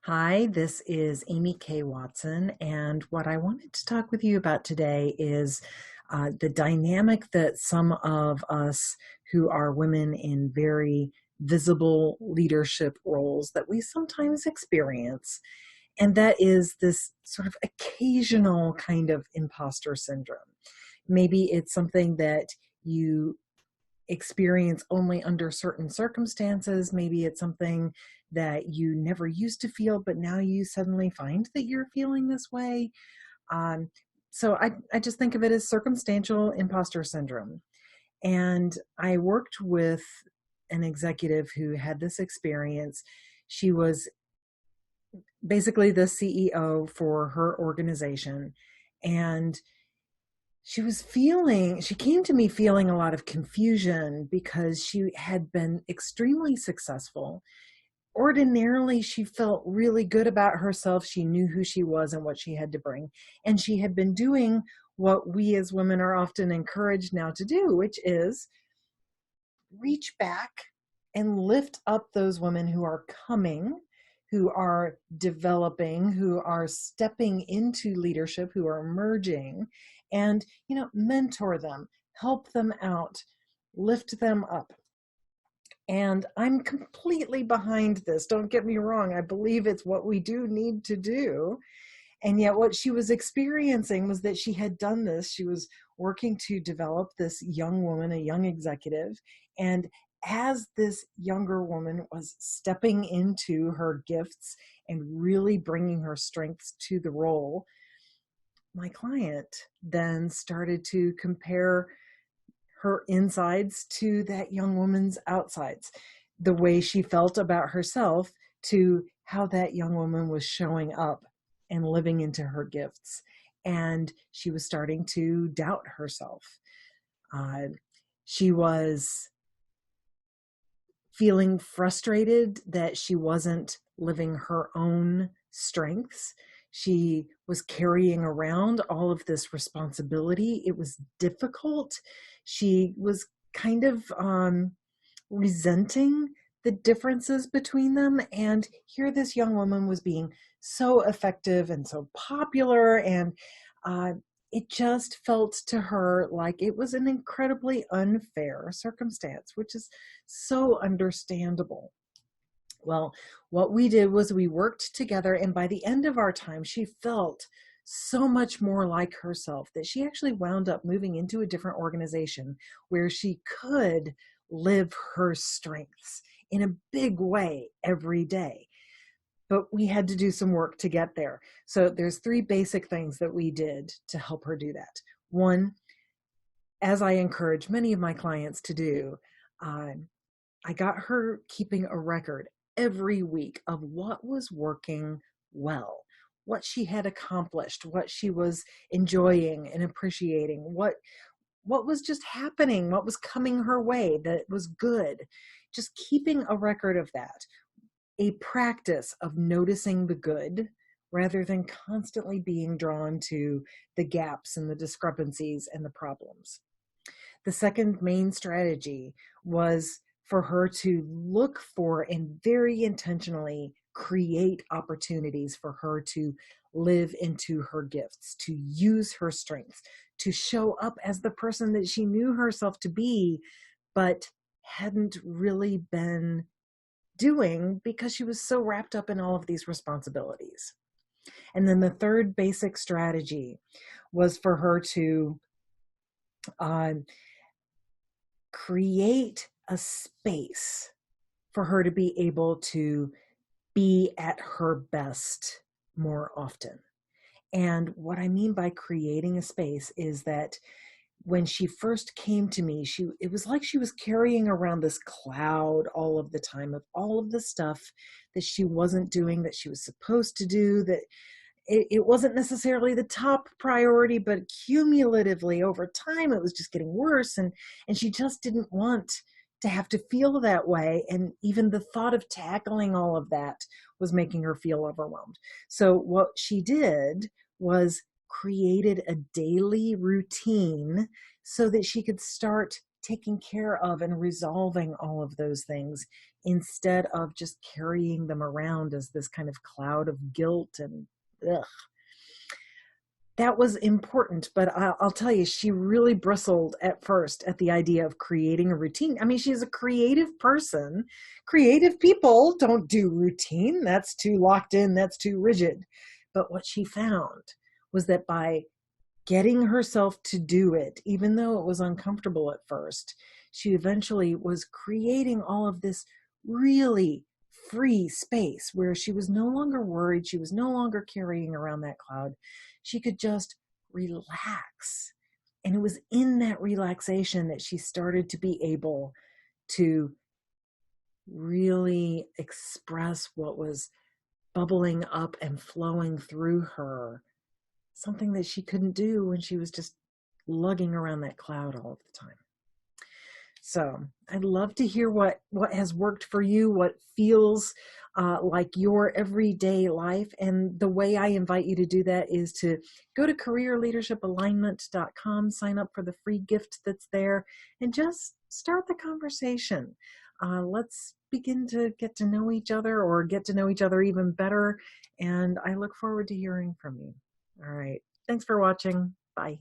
Hi, this is Amy K. Watson, and what I wanted to talk with you about today is the dynamic that some of us who are women in very visible leadership roles that we sometimes experience, and that is this sort of occasional kind of imposter syndrome. Maybe it's something that you experience only under certain circumstances. Maybe it's something that you never used to feel, but now you suddenly find that you're feeling this way. Um, so I just think of it as circumstantial imposter syndrome. And I worked with an executive who had this experience. She was basically the CEO for her organization. And she came to me feeling a lot of confusion because she had been extremely successful. Ordinarily, she felt really good about herself. She knew who she was and what she had to bring. And she had been doing what we as women are often encouraged now to do, which is reach back and lift up those women who are coming, who are developing, who are stepping into leadership, who are emerging, and mentor them, help them out, lift them up. And I'm completely behind this. Don't get me wrong. I believe it's what we do need to do. And yet what she was experiencing was that she had done this. She was working to develop this young woman, a young executive. And as this younger woman was stepping into her gifts and really bringing her strengths to the role, my client then started to compare her insides to that young woman's outsides, the way she felt about herself to how that young woman was showing up and living into her gifts. And she was starting to doubt herself. She was feeling frustrated that she wasn't living her own strengths. She was carrying around all of this responsibility. It was difficult. She was kind of resenting the differences between them. And here this young woman was being so effective and so popular. And it just felt to her like it was an incredibly unfair circumstance, which is so understandable. Well, what we did was we worked together, and by the end of our time, she felt so much more like herself that she actually wound up moving into a different organization where she could live her strengths in a big way every day. But we had to do some work to get there. So there's three basic things that we did to help her do that. One, as I encourage many of my clients to do, I got her keeping a record every week of what was working well, what she had accomplished, what she was enjoying and appreciating, what was just happening, what was coming her way that was good. Just keeping a record of that, a practice of noticing the good rather than constantly being drawn to the gaps and the discrepancies and the problems. The second main strategy was for her to look for and very intentionally create opportunities for her to live into her gifts, to use her strengths, to show up as the person that she knew herself to be, but hadn't really been doing because she was so wrapped up in all of these responsibilities. And then the third basic strategy was for her to uh, create a space for her to be able to be at her best more often. And what I mean by creating a space is that when she first came to me, it was like she was carrying around this cloud all of the time of all of the stuff that she wasn't doing, that she was supposed to do, that it wasn't necessarily the top priority, but cumulatively over time, it was just getting worse. And she just didn't want to have to feel that way. And even the thought of tackling all of that was making her feel overwhelmed. So what she did was created a daily routine so that she could start taking care of and resolving all of those things instead of just carrying them around as this kind of cloud of guilt and ugh. That was important, but I'll tell you, she really bristled at first at the idea of creating a routine. I mean, she's a creative person. Creative people don't do routine. That's too locked in, that's too rigid. But what she found was that by getting herself to do it, even though it was uncomfortable at first, she eventually was creating all of this really free space where she was no longer worried. She was no longer carrying around that cloud. She could just relax. And it was in that relaxation that she started to be able to really express what was bubbling up and flowing through her, something that she couldn't do when she was just lugging around that cloud all of the time. So I'd love to hear what has worked for you, what feels like your everyday life. And the way I invite you to do that is to go to careerleadershipalignment.com, sign up for the free gift that's there, and just start the conversation. Let's begin to get to know each other, or get to know each other even better. And I look forward to hearing from you. All right. Thanks for watching. Bye.